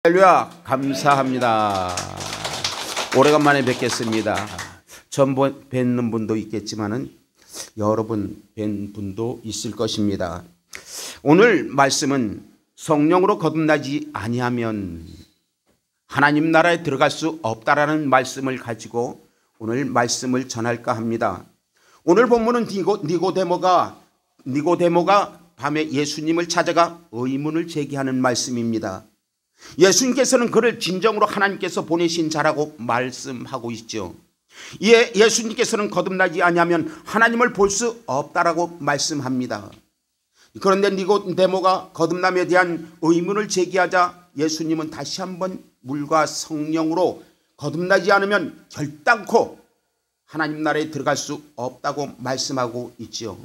할렐루야, 감사합니다. 오래간만에 뵙겠습니다. 처음 뵙는 분도 있겠지만은 여러 분 뵌 분도 있을 것입니다. 오늘 말씀은 성령으로 거듭나지 아니하면 하나님 나라에 들어갈 수 없다라는 말씀을 가지고 오늘 말씀을 전할까 합니다. 오늘 본문은 니고데모가 밤에 예수님을 찾아가 의문을 제기하는 말씀입니다. 예수님께서는 그를 진정으로 하나님께서 보내신 자라고 말씀하고 있죠. 예수님께서는 거듭나지 아니하면 하나님을 볼 수 없다라고 말씀합니다. 그런데 니고데모가 거듭남에 대한 의문을 제기하자 예수님은 다시 한번 물과 성령으로 거듭나지 않으면 결단코 하나님 나라에 들어갈 수 없다고 말씀하고 있죠.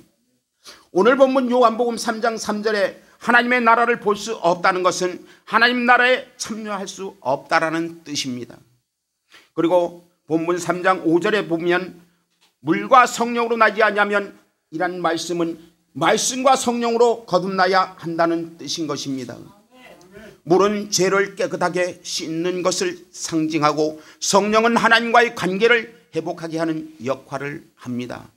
오늘 본문 요한복음 3장 3절에 하나님의 나라를 볼 수 없다는 것은 하나님 나라에 참여할 수 없다라는 뜻입니다. 그리고 본문 3장 5절에 보면 물과 성령으로 나지 아니하면 이란 말씀은 말씀과 성령으로 거듭나야 한다는 뜻인 것입니다. 물은 죄를 깨끗하게 씻는 것을 상징하고 성령은 하나님과의 관계를 회복하게 하는 역할을 합니다.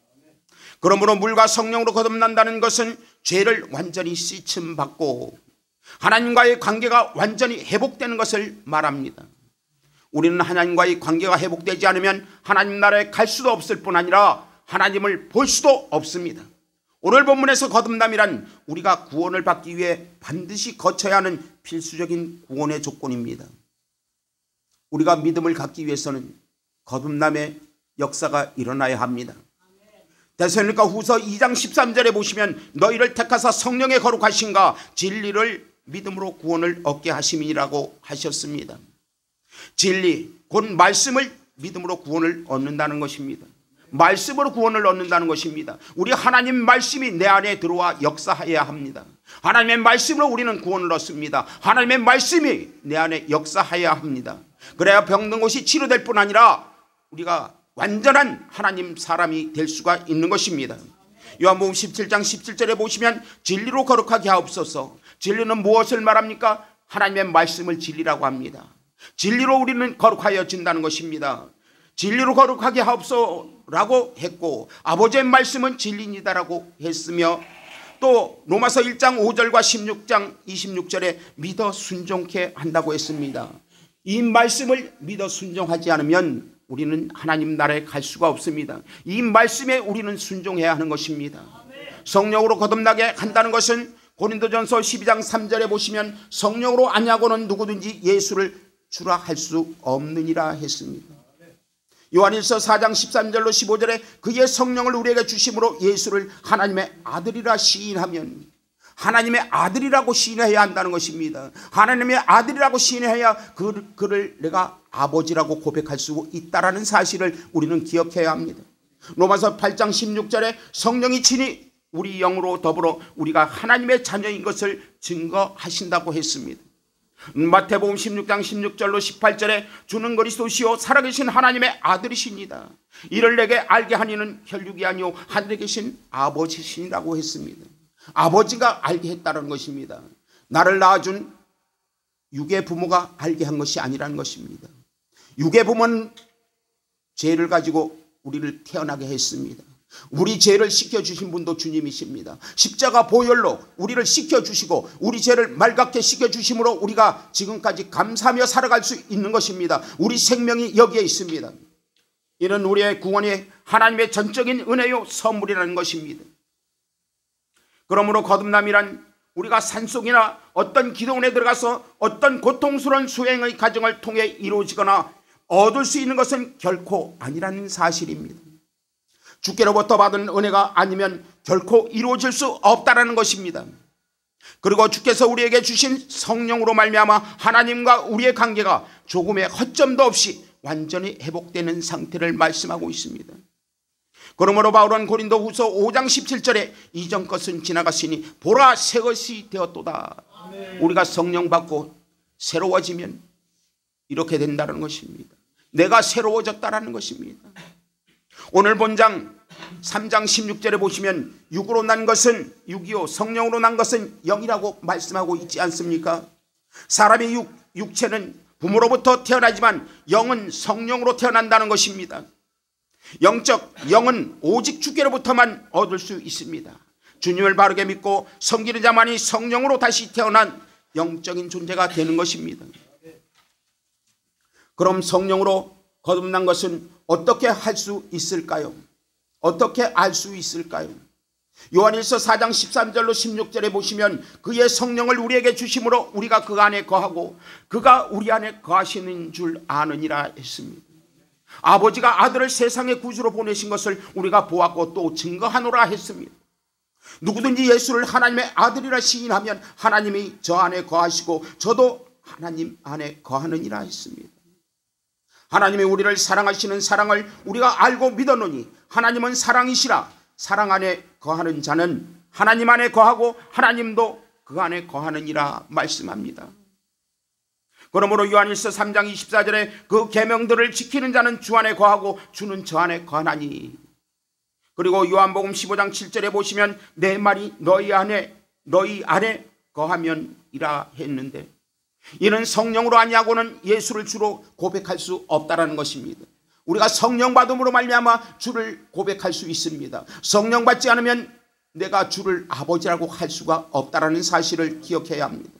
그러므로 물과 성령으로 거듭난다는 것은 죄를 완전히 씻음받고 하나님과의 관계가 완전히 회복되는 것을 말합니다. 우리는 하나님과의 관계가 회복되지 않으면 하나님 나라에 갈 수도 없을 뿐 아니라 하나님을 볼 수도 없습니다. 오늘 본문에서 거듭남이란 우리가 구원을 받기 위해 반드시 거쳐야 하는 필수적인 구원의 조건입니다. 우리가 믿음을 갖기 위해서는 거듭남의 역사가 일어나야 합니다. 데살로니가 후서 2장 13절에 보시면 너희를 택하사 성령의 거룩하신가 진리를 믿음으로 구원을 얻게 하심이라고 하셨습니다. 진리 곧 말씀을 믿음으로 구원을 얻는다는 것입니다. 말씀으로 구원을 얻는다는 것입니다. 우리 하나님 말씀이 내 안에 들어와 역사해야 합니다. 하나님의 말씀으로 우리는 구원을 얻습니다. 하나님의 말씀이 내 안에 역사해야 합니다. 그래야 병든 곳이 치료될 뿐 아니라 우리가 완전한 하나님 사람이 될 수가 있는 것입니다. 요한복음 17장 17절에 보시면 진리로 거룩하게 하옵소서. 진리는 무엇을 말합니까? 하나님의 말씀을 진리라고 합니다. 진리로 우리는 거룩하여진다는 것입니다. 진리로 거룩하게 하옵소서라고 했고 아버지의 말씀은 진리이다라고 했으며 또 로마서 1장 5절과 16장 26절에 믿어 순종케 한다고 했습니다. 이 말씀을 믿어 순종하지 않으면 우리는 하나님 나라에 갈 수가 없습니다. 이 말씀에 우리는 순종해야 하는 것입니다. 성령으로 거듭나게 한다는 것은 고린도전서 12장 3절에 보시면 성령으로 아니하고는 누구든지 예수를 주라 할 수 없느니라 했습니다. 요한일서 4장 13절로 15절에 그의 성령을 우리에게 주심으로 예수를 하나님의 아들이라 시인하면 하나님의 아들이라고 시인해야 한다는 것입니다. 하나님의 아들이라고 시인해야 그를 내가 아버지라고 고백할 수 있다는 사실을 우리는 기억해야 합니다. 로마서 8장 16절에 성령이 친히 우리 영으로 더불어 우리가 하나님의 자녀인 것을 증거하신다고 했습니다. 마태복음 16장 16절로 18절에 주는 그리스도시요 살아계신 하나님의 아들이십니다. 이를 내게 알게 하니는 혈육이 아니요 하늘에 계신 아버지시니라고 했습니다. 아버지가 알게 했다는 것입니다. 나를 낳아준 육의 부모가 알게 한 것이 아니라는 것입니다. 육의 부모는 죄를 가지고 우리를 태어나게 했습니다. 우리 죄를 씻겨주신 분도 주님이십니다. 십자가 보혈로 우리를 씻겨주시고 우리 죄를 맑게 씻겨주심으로 우리가 지금까지 감사하며 살아갈 수 있는 것입니다. 우리 생명이 여기에 있습니다. 이는 우리의 구원이 하나님의 전적인 은혜요 선물이라는 것입니다. 그러므로 거듭남이란 우리가 산속이나 어떤 기도원에 들어가서 어떤 고통스러운 수행의 과정을 통해 이루어지거나 얻을 수 있는 것은 결코 아니라는 사실입니다. 주께로부터 받은 은혜가 아니면 결코 이루어질 수 없다는 것입니다. 그리고 주께서 우리에게 주신 성령으로 말미암아 하나님과 우리의 관계가 조금의 허점도 없이 완전히 회복되는 상태를 말씀하고 있습니다. 그러므로 바울은 고린도후서 5장 17절에 이전 것은 지나갔으니 보라 새 것이 되었도다. 우리가 성령 받고 새로워지면 이렇게 된다는 것입니다. 내가 새로워졌다는 것입니다. 오늘 본장 3장 16절에 보시면 육으로 난 것은 육이요 성령으로 난 것은 영이라고 말씀하고 있지 않습니까? 사람의 육, 육체는 부모로부터 태어나지만 영은 성령으로 태어난다는 것입니다. 영적 영은 오직 주께로부터만 얻을 수 있습니다. 주님을 바르게 믿고 섬기는 자만이 성령으로 다시 태어난 영적인 존재가 되는 것입니다. 그럼 성령으로 거듭난 것은 어떻게 할 수 있을까요? 어떻게 알 수 있을까요? 요한일서 4장 13절로 16절에 보시면 그의 성령을 우리에게 주심으로 우리가 그 안에 거하고 그가 우리 안에 거하시는 줄 아느니라 했습니다. 아버지가 아들을 세상의 구주로 보내신 것을 우리가 보았고 또 증거하노라 했습니다. 누구든지 예수를 하나님의 아들이라 시인하면 하나님이 저 안에 거하시고 저도 하나님 안에 거하느니라 했습니다. 하나님이 우리를 사랑하시는 사랑을 우리가 알고 믿었노니 하나님은 사랑이시라. 사랑 안에 거하는 자는 하나님 안에 거하고 하나님도 그 안에 거하느니라 말씀합니다. 그러므로 요한일서 3장 24절에 그 계명들을 지키는 자는 주 안에 거하고 주는 저 안에 거하나니. 그리고 요한복음 15장 7절에 보시면 내 말이 너희 안에 거하면이라 했는데 이는 성령으로 아니하고는 예수를 주로 고백할 수 없다라는 것입니다. 우리가 성령 받음으로 말미암아 주를 고백할 수 있습니다. 성령 받지 않으면 내가 주를 아버지라고 할 수가 없다라는 사실을 기억해야 합니다.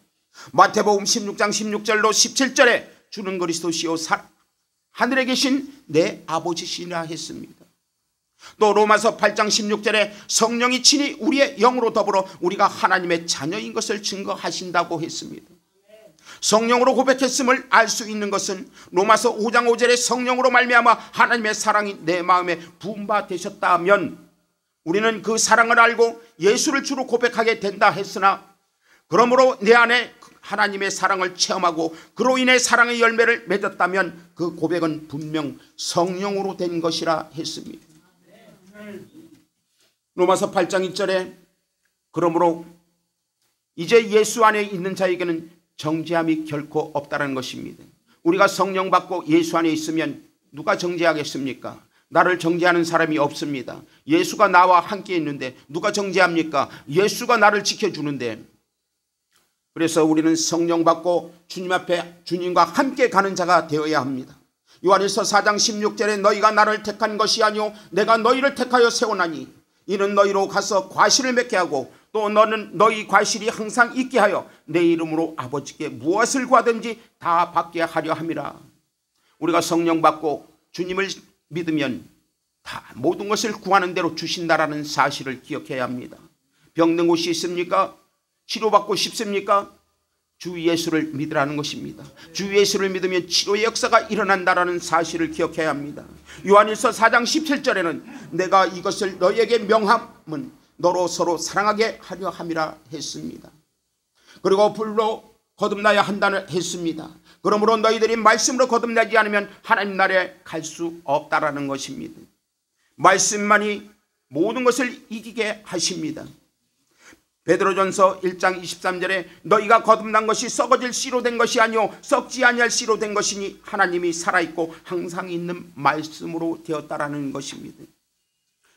마태복음 16장 16절로 17절에 주는 그리스도시요 하늘에 계신 내 아버지시라 했습니다. 또 로마서 8장 16절에 성령이 친히 우리의 영으로 더불어 우리가 하나님의 자녀인 것을 증거하신다고 했습니다. 성령으로 고백했음을 알 수 있는 것은 로마서 5장 5절에 성령으로 말미암아 하나님의 사랑이 내 마음에 부은 바 되셨다면 우리는 그 사랑을 알고 예수를 주로 고백하게 된다 했으나 그러므로 내 안에 하나님의 사랑을 체험하고 그로 인해 사랑의 열매를 맺었다면 그 고백은 분명 성령으로 된 것이라 했습니다. 로마서 8장 1절에 그러므로 이제 예수 안에 있는 자에게는 정죄함이 결코 없다는 것입니다. 우리가 성령 받고 예수 안에 있으면 누가 정죄하겠습니까? 나를 정죄하는 사람이 없습니다. 예수가 나와 함께 있는데 누가 정죄합니까? 예수가 나를 지켜주는데. 그래서 우리는 성령 받고 주님 앞에 주님과 함께 가는 자가 되어야 합니다. 요한일서 4장 16절에 너희가 나를 택한 것이 아니오 내가 너희를 택하여 세우나니 이는 너희로 가서 과실을 맺게 하고 또 너는 너희 과실이 항상 있게 하여 내 이름으로 아버지께 무엇을 구하든지 다 받게 하려 함이라. 우리가 성령 받고 주님을 믿으면 다 모든 것을 구하는 대로 주신다라는 사실을 기억해야 합니다. 병든 곳이 있습니까? 치료받고 싶습니까? 주 예수를 믿으라는 것입니다. 주 예수를 믿으면 치료의 역사가 일어난다라는 사실을 기억해야 합니다. 요한일서 4장 17절에는 내가 이것을 너희에게 명함은 너로 서로 사랑하게 하려 함이라 했습니다. 그리고 불로 거듭나야 한다는 했습니다. 그러므로 너희들이 말씀으로 거듭나지 않으면 하나님 나라에 갈 수 없다라는 것입니다. 말씀만이 모든 것을 이기게 하십니다. 베드로전서 1장 23절에 너희가 거듭난 것이 썩어질 씨로 된 것이 아니오 썩지 아니할 씨로 된 것이니 하나님이 살아있고 항상 있는 말씀으로 되었다라는 것입니다.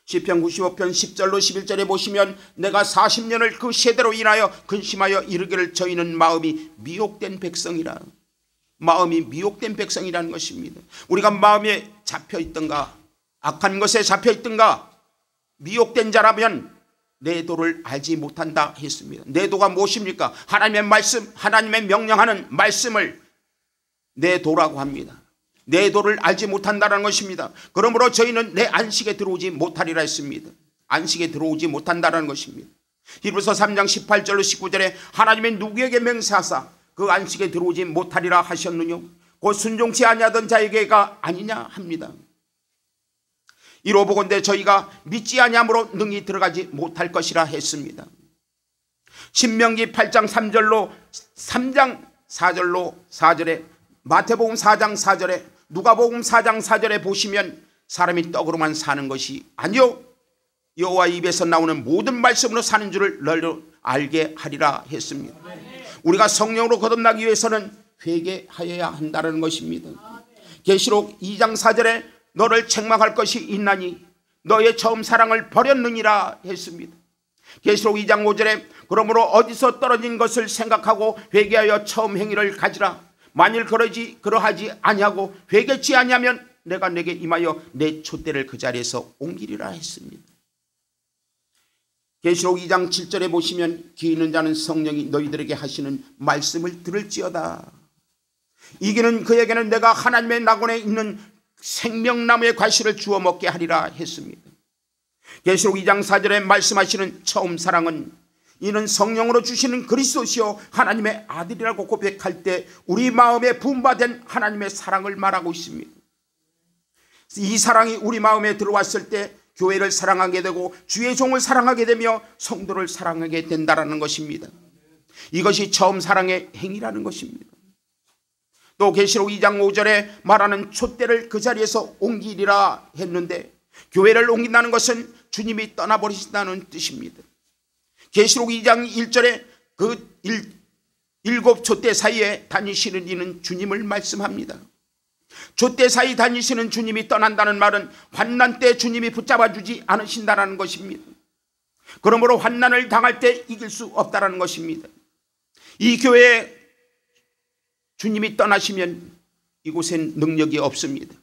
시편 95편 10절로 11절에 보시면 내가 40년을 그 세대로 인하여 근심하여 이르기를 저희는 마음이 미혹된 백성이라. 마음이 미혹된 백성이라는 것입니다. 우리가 마음에 잡혀있던가 악한 것에 잡혀있던가 미혹된 자라면 내 도를 알지 못한다 했습니다. 내 도가 무엇입니까? 하나님의 말씀, 하나님의 명령하는 말씀을 내 도라고 합니다. 내 도를 알지 못한다는 것입니다. 그러므로 저희는 내 안식에 들어오지 못하리라 했습니다. 안식에 들어오지 못한다는 것입니다. 히브리서 3장 18절로 19절에 하나님의 누구에게 맹세하사 그 안식에 들어오지 못하리라 하셨느냐 곧 순종치 아니하던 자에게가 아니냐 합니다. 이로 보건대 저희가 믿지 아니함으로 능히 들어가지 못할 것이라 했습니다. 신명기 8장 3장 4절에 마태복음 4장 4절에 누가복음 4장 4절에 보시면 사람이 떡으로만 사는 것이 아니요 여호와 입에서 나오는 모든 말씀으로 사는 줄을 너희로 알게 하리라 했습니다. 우리가 성령으로 거듭나기 위해서는 회개하여야 한다는 것입니다. 계시록 2장 4절에 너를 책망할 것이 있나니 너의 처음 사랑을 버렸느니라 했습니다. 계시록 2장 5절에 그러므로 어디서 떨어진 것을 생각하고 회개하여 처음 행위를 가지라. 만일 그러하지 아니하고 회개치 아니하면 내가 내게 임하여 내 촛대를 그 자리에서 옮기리라 했습니다. 계시록 2장 7절에 보시면 귀 있는 자는 성령이 너희들에게 하시는 말씀을 들을지어다. 이기는 그에게는 내가 하나님의 낙원에 있는 생명나무의 과실을 주워 먹게 하리라 했습니다. 계시록 2장 4절에 말씀하시는 처음 사랑은 이는 성령으로 주시는 그리스도시요 하나님의 아들이라고 고백할 때 우리 마음에 부음받은 하나님의 사랑을 말하고 있습니다. 이 사랑이 우리 마음에 들어왔을 때 교회를 사랑하게 되고 주의 종을 사랑하게 되며 성도를 사랑하게 된다는 것입니다. 이것이 처음 사랑의 행위라는 것입니다. 또 계시록 2장 5절에 말하는 촛대를 그 자리에서 옮기리라 했는데 교회를 옮긴다는 것은 주님이 떠나버리신다는 뜻입니다. 계시록 2장 1절에 그 일곱 촛대 사이에 다니시는 이는 주님을 말씀합니다. 촛대 사이 다니시는 주님이 떠난다는 말은 환난 때 주님이 붙잡아주지 않으신다는 것입니다. 그러므로 환난을 당할 때 이길 수 없다는 것입니다. 이 교회에 주님이 떠나시면 이곳엔 능력이 없습니다.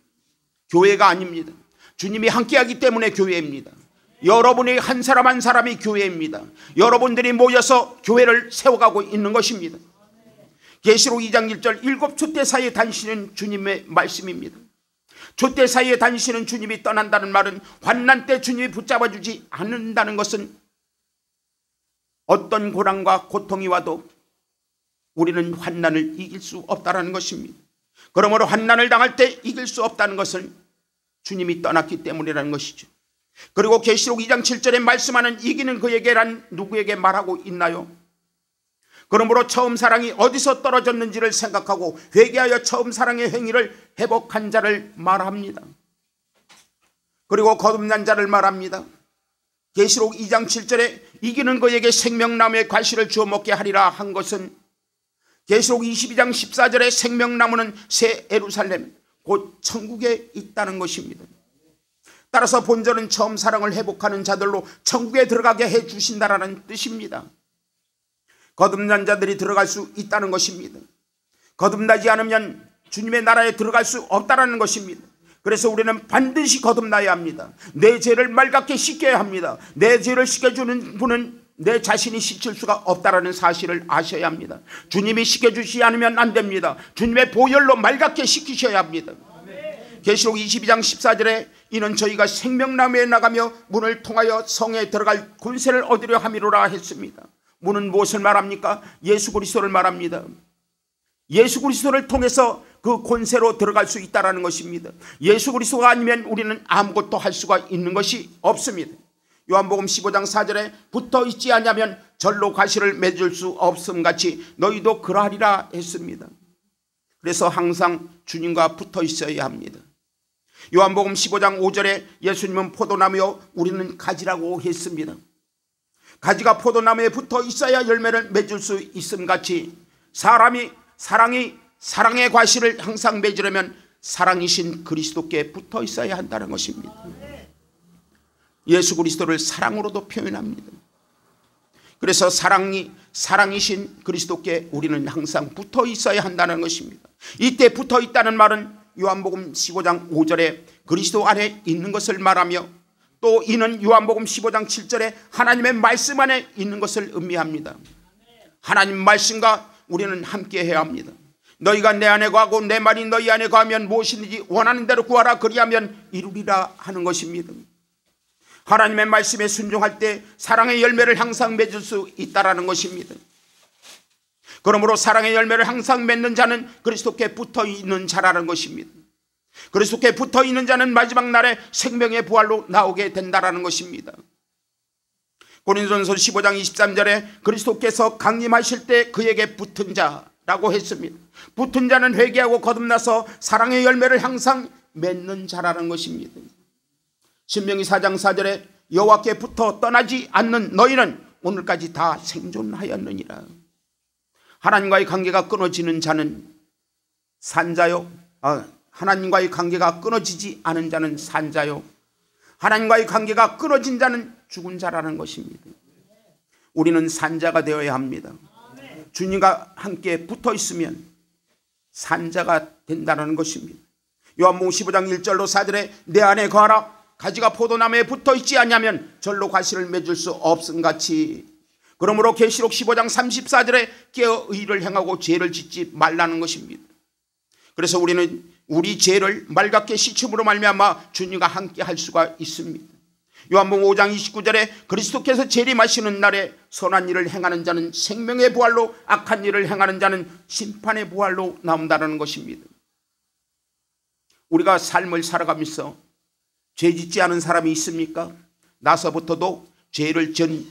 교회가 아닙니다. 주님이 함께하기 때문에 교회입니다. 여러분이 한 사람 한 사람이 교회입니다. 여러분들이 모여서 교회를 세워가고 있는 것입니다. 계시록 2장 1절 일곱 촛대 사이에 다니시는 주님의 말씀입니다. 촛대 사이에 다니시는 주님이 떠난다는 말은 환난 때 주님이 붙잡아주지 않는다는 것은 어떤 고난과 고통이 와도 우리는 환난을 이길 수 없다는 것입니다. 그러므로 환난을 당할 때 이길 수 없다는 것은 주님이 떠났기 때문이라는 것이죠. 그리고 계시록 2장 7절에 말씀하는 이기는 그에게란 누구에게 말하고 있나요? 그러므로 처음 사랑이 어디서 떨어졌는지를 생각하고 회개하여 처음 사랑의 행위를 회복한 자를 말합니다. 그리고 거듭난 자를 말합니다. 계시록 2장 7절에 이기는 그에게 생명나무의 과실을 주워 먹게 하리라 한 것은 계시록 22장 14절에 생명나무는 새 예루살렘 곧 천국에 있다는 것입니다. 따라서 본절은 처음 사랑을 회복하는 자들로 천국에 들어가게 해주신다라는 뜻입니다. 거듭난 자들이 들어갈 수 있다는 것입니다. 거듭나지 않으면 주님의 나라에 들어갈 수 없다는 것입니다. 그래서 우리는 반드시 거듭나야 합니다. 내 죄를 말갛게 씻겨야 합니다. 내 죄를 씻겨주는 분은 내 자신이 씻을 수가 없다는 사실을 아셔야 합니다. 주님이 씻겨주시지 않으면 안 됩니다. 주님의 보혈로 말갛게 씻기셔야 합니다. 계시록 22장 14절에 이는 저희가 생명나무에 나가며 문을 통하여 성에 들어갈 권세를 얻으려 함이로라 했습니다. 문은 무엇을 말합니까? 예수 그리스도를 말합니다. 예수 그리스도를 통해서 그 권세로 들어갈 수 있다는 것입니다. 예수 그리스도가 아니면 우리는 아무것도 할 수가 있는 것이 없습니다. 요한복음 15장 4절에 붙어 있지 않으면 절로 과실을 맺을 수 없음같이 너희도 그러하리라 했습니다. 그래서 항상 주님과 붙어 있어야 합니다. 요한복음 15장 5절에 예수님은 포도나무요 우리는 가지라고 했습니다. 가지가 포도나무에 붙어 있어야 열매를 맺을 수 있음같이 사람이 사랑의 과실을 항상 맺으려면 사랑이신 그리스도께 붙어 있어야 한다는 것입니다. 예수 그리스도를 사랑으로도 표현합니다. 그래서 사랑이신 그리스도께 우리는 항상 붙어 있어야 한다는 것입니다. 이때 붙어 있다는 말은 요한복음 15장 5절에 그리스도 안에 있는 것을 말하며 또 이는 요한복음 15장 7절에 하나님의 말씀 안에 있는 것을 의미합니다. 하나님 말씀과 우리는 함께 해야 합니다. 너희가 내 안에 거하고 내 말이 너희 안에 거하면 무엇이든지 원하는 대로 구하라 그리하면 이루리라 하는 것입니다. 하나님의 말씀에 순종할 때 사랑의 열매를 항상 맺을 수 있다는 것입니다. 그러므로 사랑의 열매를 항상 맺는 자는 그리스도께 붙어있는 자라는 것입니다. 그리스도께 붙어있는 자는 마지막 날에 생명의 부활로 나오게 된다는 것입니다. 고린도전서 15장 23절에 그리스도께서 강림하실 때 그에게 붙은 자라고 했습니다. 붙은 자는 회개하고 거듭나서 사랑의 열매를 항상 맺는 자라는 것입니다. 신명기 4장 4절에 여호와께 붙어 떠나지 않는 너희는 오늘까지 다 생존하였느니라. 하나님과의 관계가 끊어지는 자는 산자요, 하나님과의 관계가 끊어지지 않은 자는 산자요, 하나님과의 관계가 끊어진 자는 죽은 자라는 것입니다. 우리는 산자가 되어야 합니다. 주님과 함께 붙어 있으면 산자가 된다는 것입니다. 요한복음 15장 1절로 4절에 내 안에 거하라. 가지가 포도나무에 붙어있지 않냐면 절로 과실을 맺을 수 없음같이. 그러므로 계시록 15장 34절에 깨어 의를 행하고 죄를 짓지 말라는 것입니다. 그래서 우리는 우리 죄를 말갛게 씻음으로 말미암아 주님과 함께 할 수가 있습니다. 요한복음 5장 29절에 그리스도께서 재림하시는 날에 선한 일을 행하는 자는 생명의 부활로, 악한 일을 행하는 자는 심판의 부활로 나온다는 것입니다. 우리가 삶을 살아가면서 죄 짓지 않은 사람이 있습니까? 나서부터도 죄를 전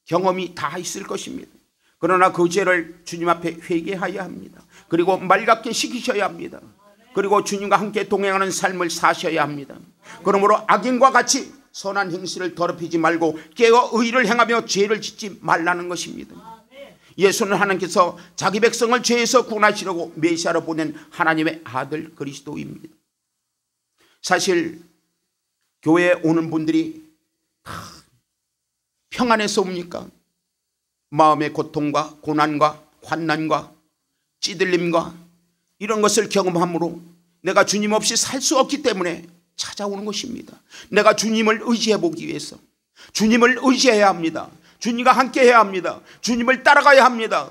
경험이 다 있을 것입니다. 그러나 그 죄를 주님 앞에 회개해야 합니다. 그리고 말갛게 씻기셔야 합니다. 그리고 주님과 함께 동행하는 삶을 사셔야 합니다. 그러므로 악인과 같이 선한 행실을 더럽히지 말고 깨어 의를 행하며 죄를 짓지 말라는 것입니다. 예수는 하나님께서 자기 백성을 죄에서 구원하시려고 메시아로 보낸 하나님의 아들 그리스도입니다. 사실 교회에 오는 분들이 다 평안해서 옵니까? 마음의 고통과 고난과 환난과 찌들림과 이런 것을 경험함으로 내가 주님 없이 살 수 없기 때문에 찾아오는 것입니다. 내가 주님을 의지해 보기 위해서 주님을 의지해야 합니다. 주님과 함께 해야 합니다. 주님을 따라가야 합니다.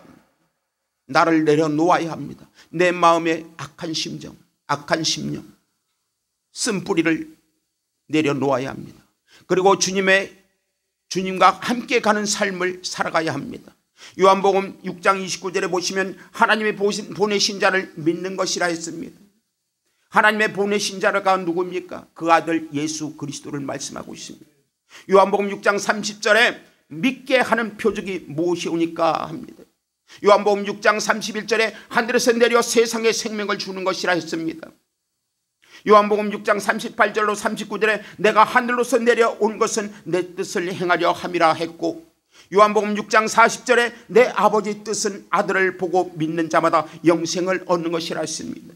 나를 내려놓아야 합니다. 내 마음의 악한 심정, 악한 심령, 쓴뿌리를 내려놓아야 합니다. 그리고 주님과 함께 가는 삶을 살아가야 합니다. 요한복음 6장 29절에 보시면 하나님의 보내신 자를 믿는 것이라 했습니다. 하나님의 보내신 자가 누구입니까? 그 아들 예수 그리스도를 말씀하고 있습니다. 요한복음 6장 30절에 믿게 하는 표적이 무엇이오니까 합니다. 요한복음 6장 31절에 하늘에서 내려 세상에 생명을 주는 것이라 했습니다. 요한복음 6장 38절로 39절에 내가 하늘로서 내려온 것은 내 뜻을 행하려 함이라 했고, 요한복음 6장 40절에 내 아버지 뜻은 아들을 보고 믿는 자마다 영생을 얻는 것이라 했습니다.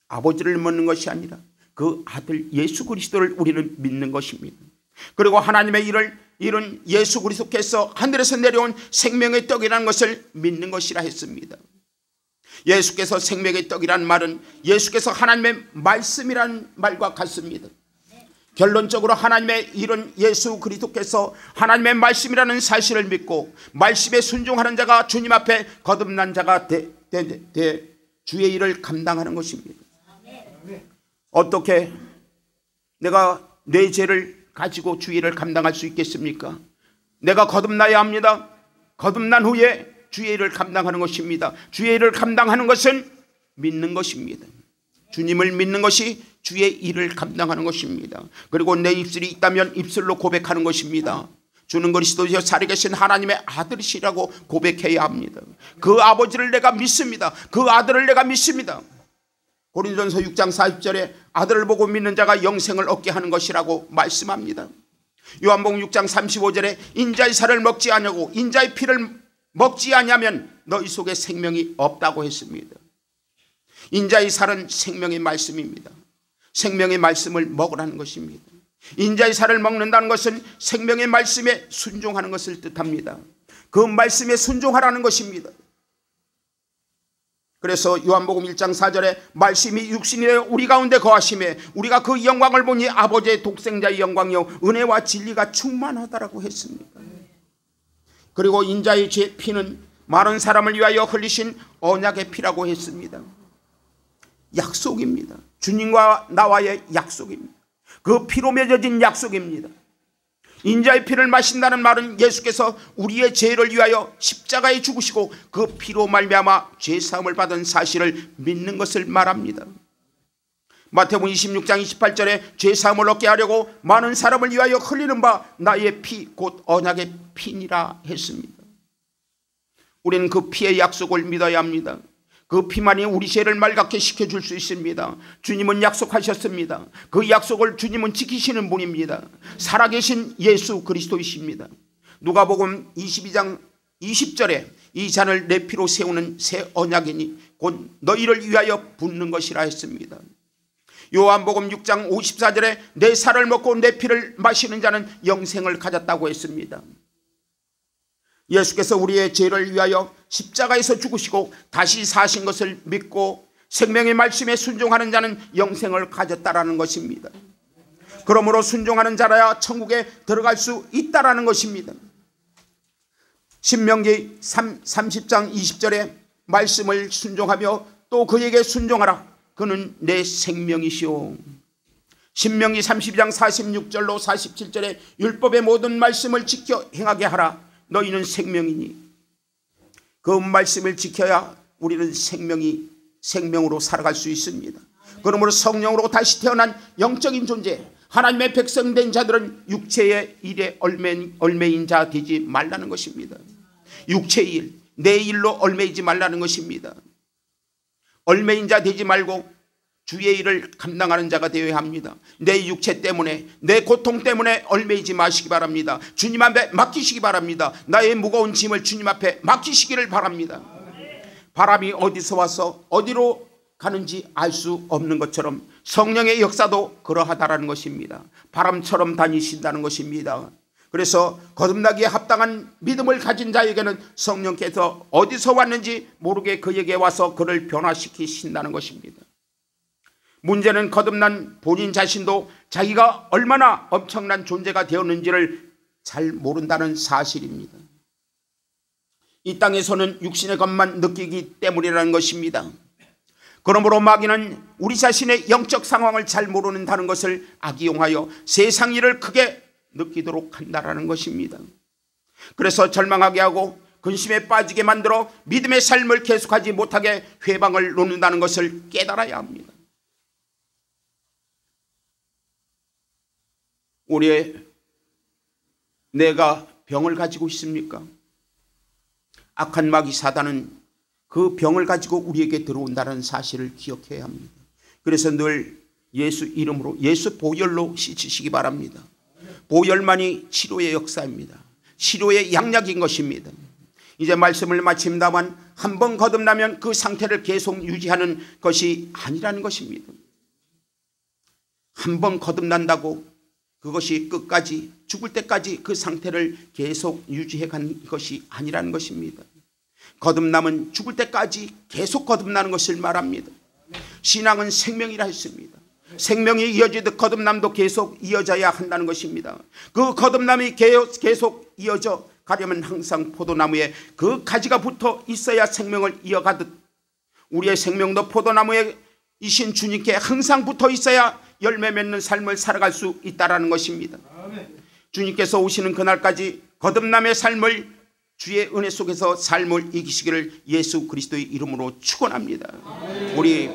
아버지를 믿는 것이 아니라 그 아들 예수 그리스도를 우리는 믿는 것입니다. 그리고 하나님의 이런 예수 그리스도께서 하늘에서 내려온 생명의 떡이라는 것을 믿는 것이라 했습니다. 예수께서 생명의 떡이라는 말은 예수께서 하나님의 말씀이라는 말과 같습니다. 결론적으로 하나님의 이런 예수 그리스도께서 하나님의 말씀이라는 사실을 믿고 말씀에 순종하는 자가 주님 앞에 거듭난 자가 주의 일을 감당하는 것입니다. 어떻게 내가 내 죄를 가지고 주의 일을 감당할 수 있겠습니까? 내가 거듭나야 합니다. 거듭난 후에 주의 일을 감당하는 것입니다. 주의 일을 감당하는 것은 믿는 것입니다. 주님을 믿는 것이 주의 일을 감당하는 것입니다. 그리고 내 입술이 있다면 입술로 고백하는 것입니다. 주는 그리스도여 살아계신 하나님의 아들이시라고 고백해야 합니다. 그 아버지를 내가 믿습니다. 그 아들을 내가 믿습니다. 고린도전서 6장 40절에 아들을 보고 믿는 자가 영생을 얻게 하는 것이라고 말씀합니다. 요한복음 6장 35절에 인자의 살을 먹지 아니하고 인자의 피를 먹지 아니하면 너희 속에 생명이 없다고 했습니다. 인자의 살은 생명의 말씀입니다. 생명의 말씀을 먹으라는 것입니다. 인자의 살을 먹는다는 것은 생명의 말씀에 순종하는 것을 뜻합니다. 그 말씀에 순종하라는 것입니다. 그래서 요한복음 1장 4절에 말씀이 육신이 되어 우리 가운데 거하심에 우리가 그 영광을 보니 아버지의 독생자의 영광이요 은혜와 진리가 충만하다라고 했습니다. 그리고 인자의 피는 많은 사람을 위하여 흘리신 언약의 피라고 했습니다. 약속입니다. 주님과 나와의 약속입니다. 그 피로 맺어진 약속입니다. 인자의 피를 마신다는 말은 예수께서 우리의 죄를 위하여 십자가에 죽으시고 그 피로 말미암아 죄사함을 받은 사실을 믿는 것을 말합니다. 마태복음 26장 28절에 죄사함을 얻게 하려고 많은 사람을 위하여 흘리는 바 나의 피 곧 언약의 피니라 했습니다. 우리는 그 피의 약속을 믿어야 합니다. 그 피만이 우리 죄를 말갛게 시켜줄 수 있습니다. 주님은 약속하셨습니다. 그 약속을 주님은 지키시는 분입니다. 살아계신 예수 그리스도이십니다. 누가복음 22장 20절에 이 잔을 내 피로 세우는 새 언약이니 곧 너희를 위하여 붓는 것이라 했습니다. 요한복음 6장 54절에 내 살을 먹고 내 피를 마시는 자는 영생을 가졌다고 했습니다. 예수께서 우리의 죄를 위하여 십자가에서 죽으시고 다시 사신 것을 믿고 생명의 말씀에 순종하는 자는 영생을 가졌다라는 것입니다. 그러므로 순종하는 자라야 천국에 들어갈 수 있다라는 것입니다. 신명기 30장 20절에 말씀을 순종하며 또 그에게 순종하라. 그는 내 생명이시오. 신명기 32장 46절로 47절에 율법의 모든 말씀을 지켜 행하게 하라. 너희는 생명이니. 그 말씀을 지켜야 우리는 생명으로 살아갈 수 있습니다. 그러므로 성령으로 다시 태어난 영적인 존재, 하나님의 백성된 자들은 육체의 일에 얽매인 자 되지 말라는 것입니다. 육체의 일, 내 일로 얽매이지 말라는 것입니다. 얽매인 자 되지 말고 주의 일을 감당하는 자가 되어야 합니다. 내 육체 때문에, 내 고통 때문에 얽매이지 마시기 바랍니다. 주님 앞에 맡기시기 바랍니다. 나의 무거운 짐을 주님 앞에 맡기시기를 바랍니다. 바람이 어디서 와서 어디로 가는지 알 수 없는 것처럼 성령의 역사도 그러하다라는 것입니다. 바람처럼 다니신다는 것입니다. 그래서 거듭나기에 합당한 믿음을 가진 자에게는 성령께서 어디서 왔는지 모르게 그에게 와서 그를 변화시키신다는 것입니다. 문제는 거듭난 본인 자신도 자기가 얼마나 엄청난 존재가 되었는지를 잘 모른다는 사실입니다. 이 땅에서는 육신의 것만 느끼기 때문이라는 것입니다. 그러므로 마귀는 우리 자신의 영적 상황을 잘 모르는다는 것을 악이용하여 세상 일을 크게 느끼도록 한다는 것입니다. 그래서 절망하게 하고 근심에 빠지게 만들어 믿음의 삶을 계속하지 못하게 회방을 놓는다는 것을 깨달아야 합니다. 우리의 내가 병을 가지고 있습니까? 악한 마귀 사단은 그 병을 가지고 우리에게 들어온다는 사실을 기억해야 합니다. 그래서 늘 예수 이름으로, 예수 보혈로 씻으시기 바랍니다. 보혈만이 치료의 역사입니다. 치료의 양약인 것입니다. 이제 말씀을 마칩니다만 한 번 거듭나면 그 상태를 계속 유지하는 것이 아니라는 것입니다. 한 번 거듭난다고 그것이 끝까지 죽을 때까지 그 상태를 계속 유지해 간 것이 아니라는 것입니다. 거듭남은 죽을 때까지 계속 거듭나는 것을 말합니다. 신앙은 생명이라 했습니다. 생명이 이어지듯 거듭남도 계속 이어져야 한다는 것입니다. 그 거듭남이 계속 이어져 가려면 항상 포도나무에 그 가지가 붙어 있어야 생명을 이어가듯 우리의 생명도 포도나무에 이신 주님께 항상 붙어 있어야 열매 맺는 삶을 살아갈 수 있다는 것입니다. 주님께서 오시는 그날까지 거듭남의 삶을 주의 은혜 속에서 삶을 이기시기를 예수 그리스도의 이름으로 축원합니다. 우리